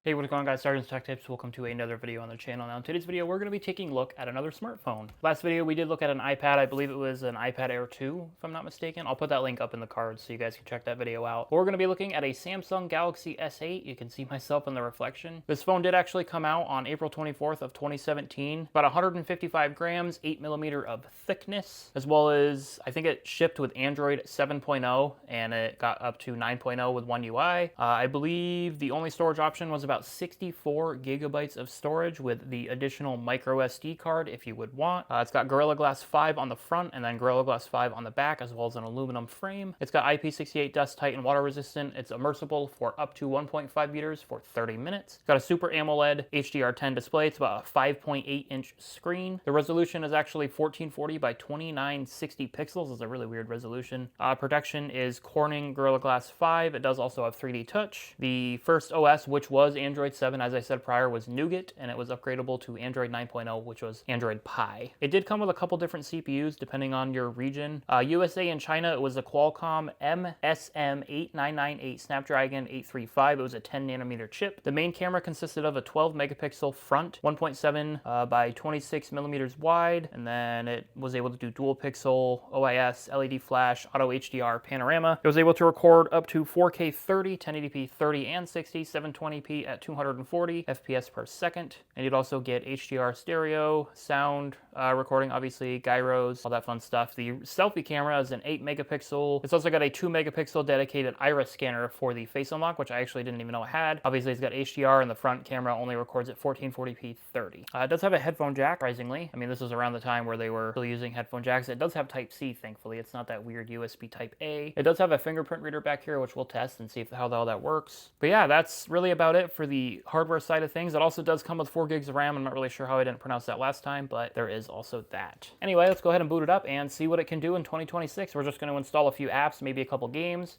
Hey, what's going on, guys? SargeantsTechTips. Welcome to another video on the channel. Now, in today's video, we're going to be taking a look at another smartphone. Last video, we did look at an iPad. I believe it was an iPad Air 2, if I'm not mistaken. I'll put that link up in the cards so you guys can check that video out. But we're going to be looking at a Samsung Galaxy S8. You can see myself in the reflection. This phone did actually come out on April 24th of 2017. About 155 grams, 8mm of thickness, as well as, I think it shipped with Android 7.0, and it got up to 9.0 with One UI. I believe the only storage option was about 64 gigabytes of storage with the additional micro SD card if you would want. It's got Gorilla Glass 5 on the front and then Gorilla Glass 5 on the back, as well as an aluminum frame. It's got IP68 dust tight and water resistant. It's immersible for up to 1.5 meters for 30 minutes. It's got a Super AMOLED HDR10 display. It's about a 5.8 inch screen. The resolution is actually 1440 by 2960 pixels. It's a really weird resolution. Protection is Corning Gorilla Glass 5. It does also have 3D touch. The first OS, which was Android 7, as I said prior, was Nougat, and it was upgradable to Android 9.0, which was Android Pie. It did come with a couple different CPUs depending on your region. USA and China, it was a Qualcomm MSM8998 Snapdragon 835. It was a 10 nanometer chip. The main camera consisted of a 12 megapixel front, 1.7 by 26 millimeters wide, and then it was able to do dual pixel OIS, LED flash, auto HDR, panorama. It was able to record up to 4K 30, 1080p 30 and 60, 720p at 240 FPS per second, and you'd also get HDR stereo, sound recording, obviously, gyros, all that fun stuff. The selfie camera is an 8 megapixel. It's also got a 2 megapixel dedicated iris scanner for the face unlock, which I actually didn't even know it had. Obviously, it's got HDR, and the front camera only records at 1440p 30. It does have a headphone jack, surprisingly. I mean, this was around the time where they were still using headphone jacks. It does have Type-C, thankfully. It's not that weird USB Type-A. It does have a fingerprint reader back here, which we'll test and see how all that works. But yeah, that's really about it for the hardware side of things. It also does come with 4 gigs of RAM. I'm not really sure how I didn't pronounce that last time, but there is also that. Anyway, let's go ahead and boot it up and see what it can do in 2026. We're just going to install a few apps, maybe a couple games.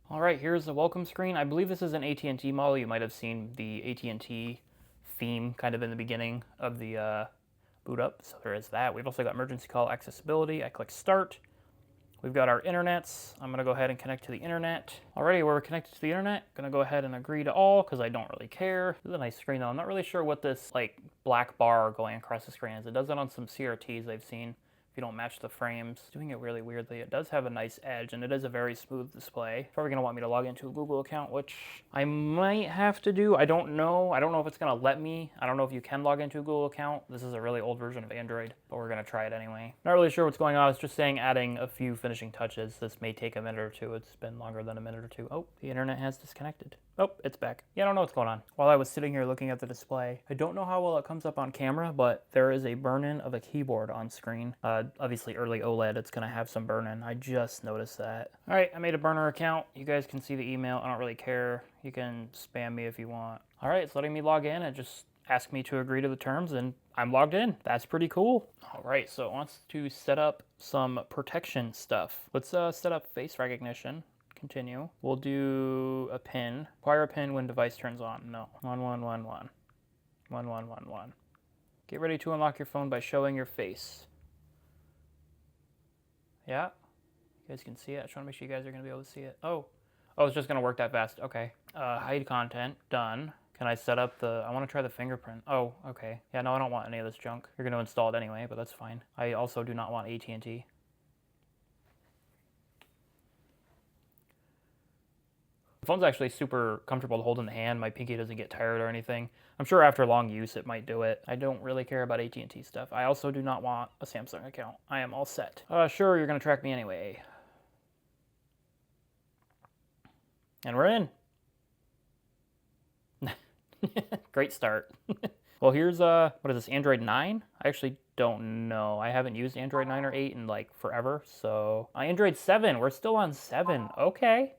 All right, here's the welcome screen. I believe this is an AT&T model. You might have seen the AT&T theme kind of in the beginning of the boot up, so there is that. We've also got emergency call accessibility. I click start. We've got our internets. I'm gonna go ahead and connect to the internet. Alrighty, we're connected to the internet. Gonna go ahead and agree to all because I don't really care. This is a nice screen though. I'm not really sure what this like black bar going across the screen is. It does it on some CRTs I've seen. If you don't match the frames, it's doing it really weirdly. It does have a nice edge and it is a very smooth display. It's probably gonna want me to log into a Google account, which I might have to do. I don't know. I don't know if it's gonna let me. I don't know if you can log into a Google account. This is a really old version of Android, but we're gonna try it anyway. Not really sure what's going on. It's just saying adding a few finishing touches. This may take a minute or two. It's been longer than a minute or two. Oh, the internet has disconnected. Oh, it's back. Yeah, I don't know what's going on. While I was sitting here looking at the display, I don't know how well it comes up on camera, but there is a burn-in of a keyboard on screen. Obviously early OLED, it's gonna have some burn-in. I just noticed that. All right, I made a burner account. You guys can see the email. I don't really care. You can spam me if you want. All right, it's letting me log in and just ask me to agree to the terms, and I'm logged in. That's pretty cool. All right, so it wants to set up some protection stuff. Let's set up face recognition. Continue. We'll do a pin. Require a pin when device turns on. No. 1111. 1111. Get ready to unlock your phone by showing your face. Yeah? You guys can see it. I just want to make sure you guys are going to be able to see it. Oh, it's just going to work that fast. Okay. Hide content. Done. Can I set up the... I want to try the fingerprint. Oh, okay. Yeah, no, I don't want any of this junk. You're going to install it anyway, but that's fine. I also do not want AT&T. The phone's actually super comfortable to hold in the hand. My pinky doesn't get tired or anything. I'm sure after long use it might do it. I don't really care about AT&T stuff. I also do not want a Samsung account. I am all set. Sure, you're going to track me anyway. And we're in. Great start. Well, here's, what is this, Android 9? I actually don't know. I haven't used Android 9 or 8 in like forever, so Android 7. We're still on 7. Okay.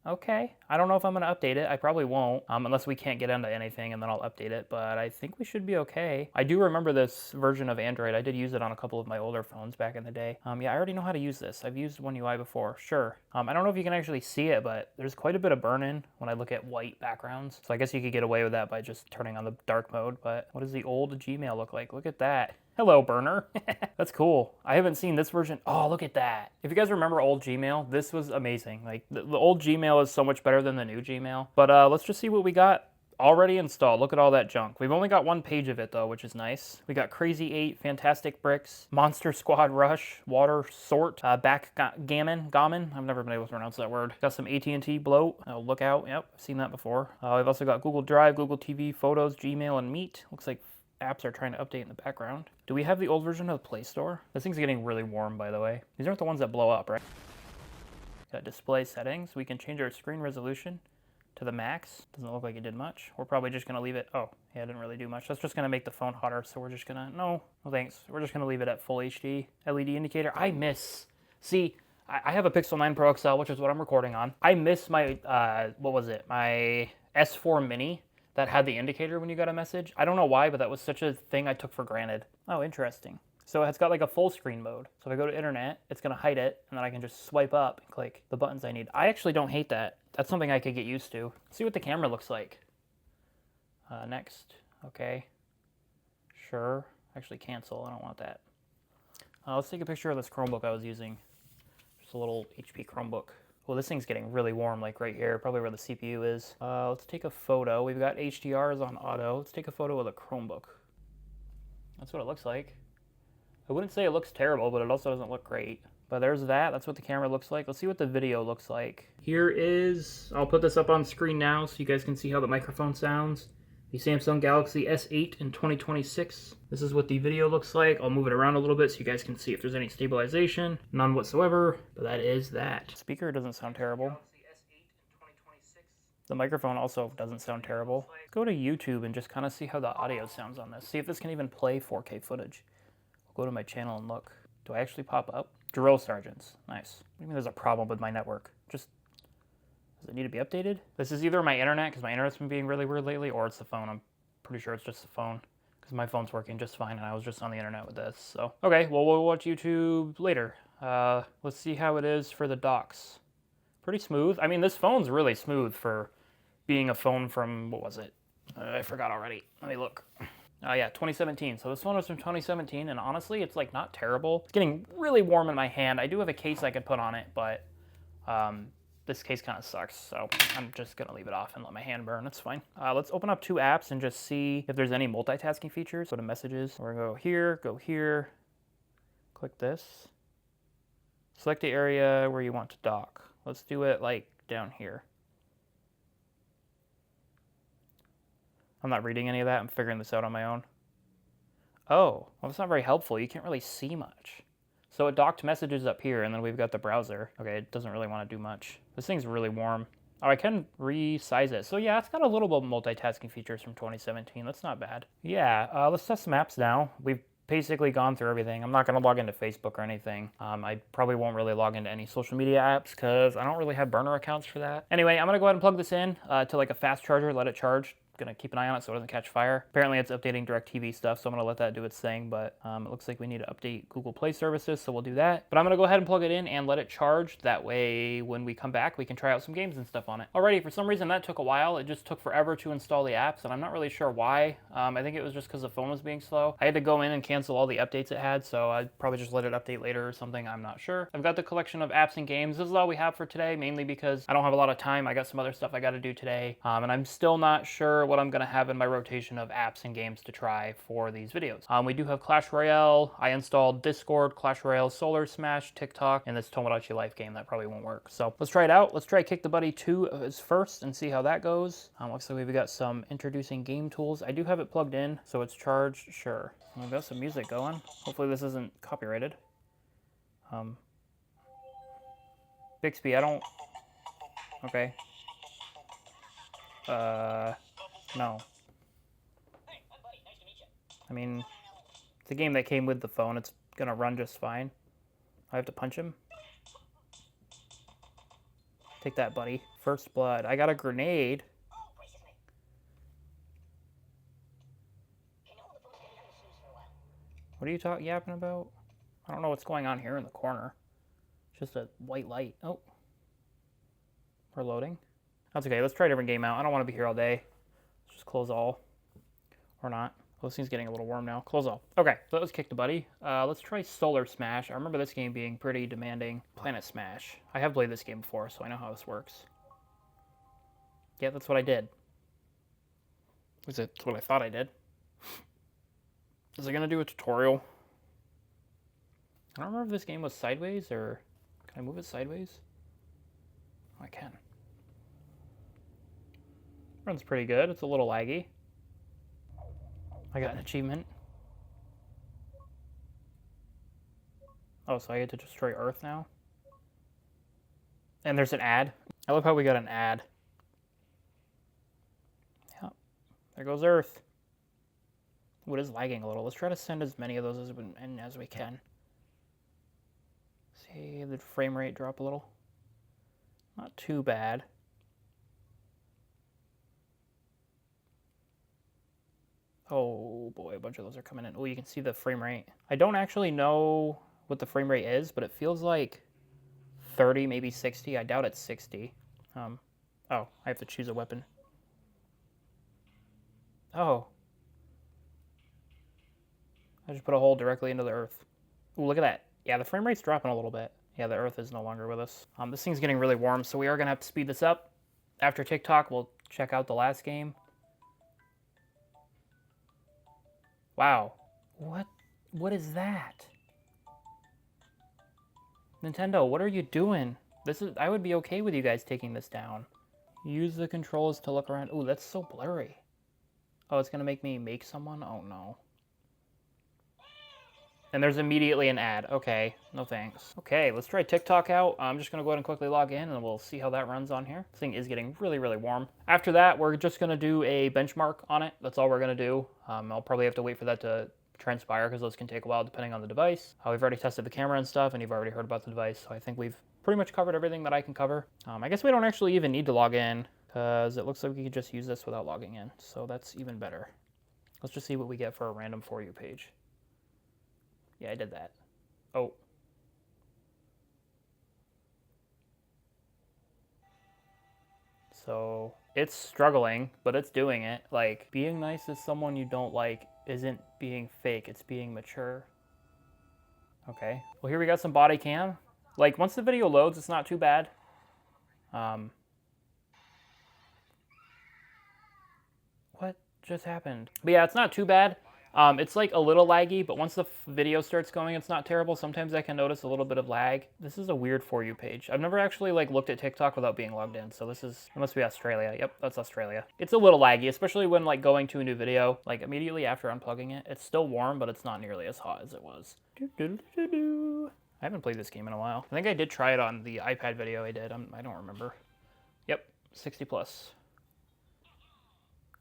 I don't know if I'm gonna update it. I probably won't, unless we can't get into anything, and then I'll update it. But I think we should be okay. I do remember this version of Android. I did use it on a couple of my older phones back in the day. Yeah, I already know how to use this. I've used One UI before. Sure. I don't know if you can actually see it, but there's quite a bit of burn-in when I look at white backgrounds. So I guess you could get away with that by just turning on the dark mode. But what does the old Gmail look like? Look at that. Hello, burner. That's cool. I haven't seen this version. Oh, look at that. If you guys remember old Gmail, this was amazing. Like, the old Gmail is so much better than the new Gmail. But let's just see what we got already installed. Look at all that junk. We've only got one page of it, though, which is nice. We got Crazy 8, Fantastic Bricks, Monster Squad Rush, Water Sort, Backgammon. I've never been able to pronounce that word. Got some AT&T Bloat. Oh, Lookout. Yep, I've seen that before. We've also got Google Drive, Google TV, Photos, Gmail, and Meet. Looks like apps are trying to update in the background. Do we have the old version of the Play Store? This thing's getting really warm, by the way. These aren't the ones that blow up, right? Got display settings. We can change our screen resolution to the max. Doesn't look like it did much. We're probably just gonna leave it. Oh, yeah, it didn't really do much. That's just gonna make the phone hotter, so we're just gonna, no thanks. We're just gonna leave it at full HD. LED indicator. See, I have a Pixel 9 Pro XL, which is what I'm recording on. I miss my, what was it? My S4 Mini that had the indicator when you got a message. I don't know why, but that was such a thing I took for granted. Oh, interesting. So it's got like a full screen mode. So if I go to internet, it's gonna hide it, and then I can just swipe up and click the buttons I need. I actually don't hate that. That's something I could get used to. Let's see what the camera looks like. Next, okay. Sure, actually cancel, I don't want that. Let's take a picture of this Chromebook I was using. Just a little HP Chromebook. Well, this thing's getting really warm, like right here, probably where the CPU is. Let's take a photo. We've got HDRs on auto. Let's take a photo of the Chromebook. That's what it looks like. I wouldn't say it looks terrible, but it also doesn't look great. But there's that. That's what the camera looks like. Let's see what the video looks like. Here is, I'll put this up on screen now so you guys can see how the microphone sounds. The Samsung Galaxy S8 in 2026. This is what the video looks like. I'll move it around a little bit so you guys can see if there's any stabilization. None whatsoever, but that is that. Speaker doesn't sound terrible. The microphone also doesn't sound terrible. Let's go to YouTube and just kind of see how the audio sounds on this. See if this can even play 4K footage. I'll go to my channel and look. Do I actually pop up? Drill Sergeants. Nice. What do you mean there's a problem with my network? Just, does it need to be updated? This is either my internet, because my internet's been being really weird lately, or it's the phone. I'm pretty sure it's just the phone, because my phone's working just fine, and I was just on the internet with this. So, okay, well, we'll watch YouTube later. Let's see how it is for the docks. Pretty smooth. I mean, this phone's really smooth for being a phone from, what was it? I forgot already. Let me look. Oh yeah, 2017. So this phone was from 2017, and honestly, it's like not terrible. It's getting really warm in my hand. I do have a case I could put on it, but this case kind of sucks, so I'm just gonna leave it off and let my hand burn. It's fine. Let's open up two apps and just see if there's any multitasking features. Go to messages. We're gonna go here, click this. Select the area where you want to dock. Let's do it like down here. I'm not reading any of that. I'm figuring this out on my own. Oh, well, that's not very helpful. You can't really see much. So it docked messages up here, and then we've got the browser. Okay, it doesn't really want to do much. This thing's really warm. Oh, I can resize it. So yeah, it's got a little bit of multitasking features from 2017. That's not bad. Yeah, let's test some apps now. We've basically gone through everything. I'm not going to log into Facebook or anything. I probably won't really log into any social media apps because I don't really have burner accounts for that. Anyway, I'm going to go ahead and plug this in to like a fast charger, let it charge. Gonna keep an eye on it so it doesn't catch fire. Apparently it's updating DirecTV stuff, so I'm gonna let that do its thing, but it looks like we need to update Google Play services, so we'll do that. But I'm gonna go ahead and plug it in and let it charge. That way, when we come back, we can try out some games and stuff on it. Alrighty, for some reason that took a while. It just took forever to install the apps, and I'm not really sure why. I think it was just because the phone was being slow. I had to go in and cancel all the updates it had, so I'd probably just let it update later or something, I'm not sure. I've got the collection of apps and games. This is all we have for today, mainly because I don't have a lot of time. I got some other stuff I gotta do today, and I'm still not sure what I'm gonna have in my rotation of apps and games to try for these videos. We do have Clash Royale. I installed Discord, Clash Royale, Solar Smash, TikTok, and this Tomodachi Life game that probably won't work. So let's try it out. Let's try Kick the Buddy 2 as first and see how that goes. Looks like we've got some introducing game tools. I do have it plugged in, so it's charged, sure. We've got some music going. Hopefully this isn't copyrighted. Bixby, I don't, okay. No. I mean, It's a game that came with the phone. It's gonna run just fine. I have to punch him. Take that, buddy. First blood. I got a grenade. What are you yapping about? I don't know what's going on here in the corner. Just a white light. Oh. We're loading. That's okay. Let's try a different game out. I don't want to be here all day. Let's just close all. Or not. Well, this thing's getting a little warm now. Close all. Okay, so let's kick the buddy. Let's try Solar Smash. I remember this game being pretty demanding. Planet Smash. I have played this game before, so I know how this works. Yeah, that's what I did. That's what I thought I did. Is it going to do a tutorial? I don't remember if this game was sideways or... Can I move it sideways? Oh, I can. Runs pretty good. It's a little laggy. I got an achievement. Oh, so I get to destroy Earth now? And there's an ad. I love how we got an ad. Yep. There goes Earth. Ooh, it is lagging a little. Let's try to send as many of those as we can. See the frame rate drop a little. Not too bad. Oh boy, a bunch of those are coming in. Oh, you can see the frame rate. I don't actually know what the frame rate is, but it feels like 30, maybe 60. I doubt it's 60. Oh, I have to choose a weapon. Oh. I just put a hole directly into the Earth. Ooh, look at that. Yeah, the frame rate's dropping a little bit. Yeah, the Earth is no longer with us. This thing's getting really warm, so we are going to have to speed this up. After TikTok, we'll check out the last game. Wow. What is that? Nintendo, what are you doing? I would be okay with you guys taking this down. Use the controls to look around. Ooh, that's so blurry. Oh, it's going to make me make someone? Oh, no. And there's immediately an ad. Okay, no thanks. Okay, let's try TikTok out. I'm just going to go ahead and quickly log in, and we'll see how that runs on here. This thing is getting really, really warm. After that, we're just going to do a benchmark on it. That's all we're going to do. I'll probably have to wait for that to transpire because those can take a while depending on the device. We've already tested the camera and stuff, and you've already heard about the device, so I think we've pretty much covered everything that I can cover. I guess we don't actually even need to log in because it looks like we could just use this without logging in, so that's even better. Let's just see what we get for a random For You page. Yeah, I did that. Oh. So it's struggling, but it's doing it. Like, being nice to someone you don't like isn't being fake, it's being mature. Okay. Well, here we got some body cam. Like, once the video loads, it's not too bad. What just happened? But yeah, it's not too bad. It's like a little laggy, but once the video starts going, it's not terrible. Sometimes I can notice a little bit of lag. This is a weird For You page. I've never actually like looked at TikTok without being logged in, so it must be Australia. Yep, that's Australia. It's a little laggy, especially when like going to a new video, like immediately after unplugging it. It's still warm, but it's not nearly as hot as it was. I haven't played this game in a while. I think I did try it on the iPad video I did. I don't remember. Yep, 60 plus.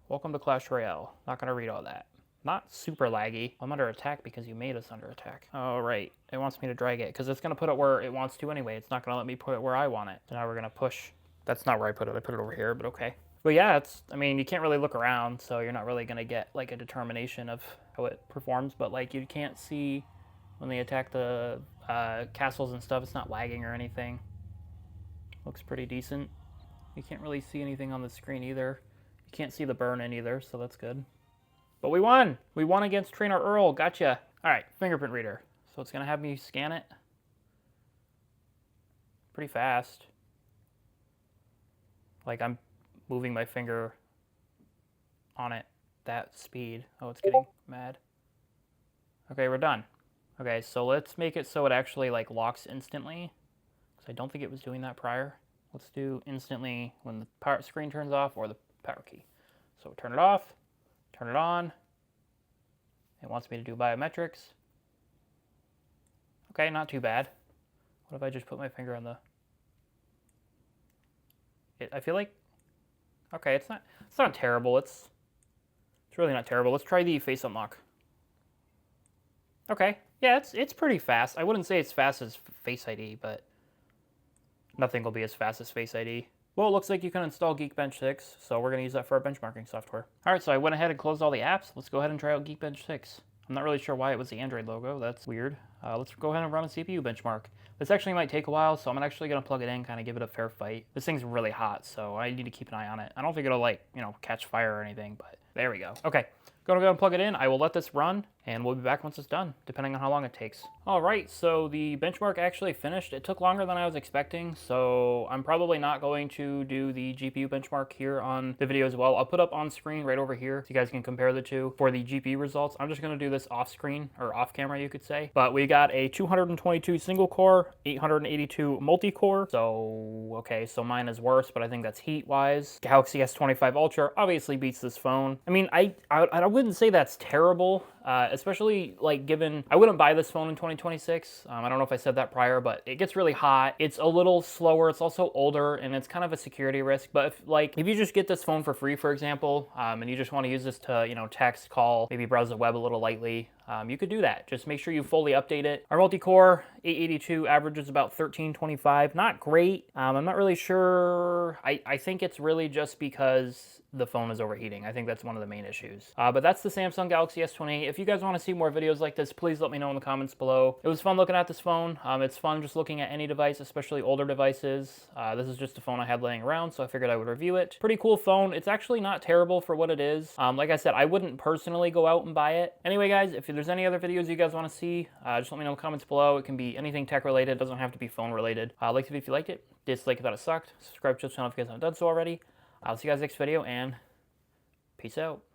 Welcome to Clash Royale. Not gonna read all that. Not super laggy. I'm under attack because you made us under attack. Oh, right. It wants me to drag it because it's going to put it where it wants to anyway. It's not going to let me put it where I want it. So now we're going to push. That's not where I put it. I put it over here, but okay. But yeah, I mean, you can't really look around, so you're not really going to get like a determination of how it performs. But like you can't see when they attack the castles and stuff. It's not lagging or anything. Looks pretty decent. You can't really see anything on the screen either. You can't see the burn in either, so that's good. But we won! We won against Trainer Earl. Gotcha. Alright, fingerprint reader. So it's going to have me scan it. Pretty fast. Like I'm moving my finger on it that speed. Oh, it's getting mad. Okay, we're done. Okay, so let's make it so it actually like locks instantly. Because I don't think it was doing that prior. Let's do instantly when the power screen turns off or the power key. So turn it off. Turn it on. It wants me to do biometrics. Okay, not too bad. What if I just put my finger on the... I feel like... Okay, it's not terrible. It's really not terrible. Let's try the face unlock. Okay, yeah, it's pretty fast. I wouldn't say it's fast as Face ID, but nothing will be as fast as Face ID. Well, it looks like you can install Geekbench 6, so we're going to use that for our benchmarking software. All right, so I went ahead and closed all the apps. Let's go ahead and try out Geekbench 6. I'm not really sure why it was the Android logo. That's weird. Let's go ahead and run a CPU benchmark. This actually might take a while, so I'm actually going to plug it in, kind of give it a fair fight. This thing's really hot, so I need to keep an eye on it. I don't think it'll, like, catch fire or anything, but there we go. Okay, going to go and plug it in. I will let this run, and we'll be back once it's done, depending on how long it takes. All right, so the benchmark actually finished. It took longer than I was expecting, so I'm probably not going to do the GPU benchmark here on the video as well. I'll put up on screen right over here so you guys can compare the two for the GPU results. I'm just going to do this off screen, or off camera, you could say. But we got a 222 single core, 882 multi-core. So, okay, so mine is worse, but I think that's heat-wise. Galaxy S25 Ultra obviously beats this phone. I mean, I wouldn't say that's terrible. Especially like given, I wouldn't buy this phone in 2026. I don't know if I said that prior, but it gets really hot. It's a little slower. It's also older, and it's kind of a security risk. But if you just get this phone for free, for example, and you just want to use this to, text, call, maybe browse the web a little lightly, you could do that. Just make sure you fully update it. Our multi-core 882 averages about 1325. Not great. I'm not really sure. I think it's really just because the phone is overheating. I think that's one of the main issues. But that's the Samsung Galaxy S28. If you guys want to see more videos like this, please let me know in the comments below. It was fun looking at this phone. It's fun just looking at any device, especially older devices. This is just a phone I had laying around, so I figured I would review it. Pretty cool phone. It's actually not terrible for what it is. Like I said, I wouldn't personally go out and buy it. Anyway, guys, if there's any other videos you guys want to see, just let me know in the comments below. It can be anything tech related. It doesn't have to be phone related. Like the video if you liked it. Dislike if that it sucked. Subscribe to the channel if you guys haven't done so already. I'll see you guys next video, and peace out.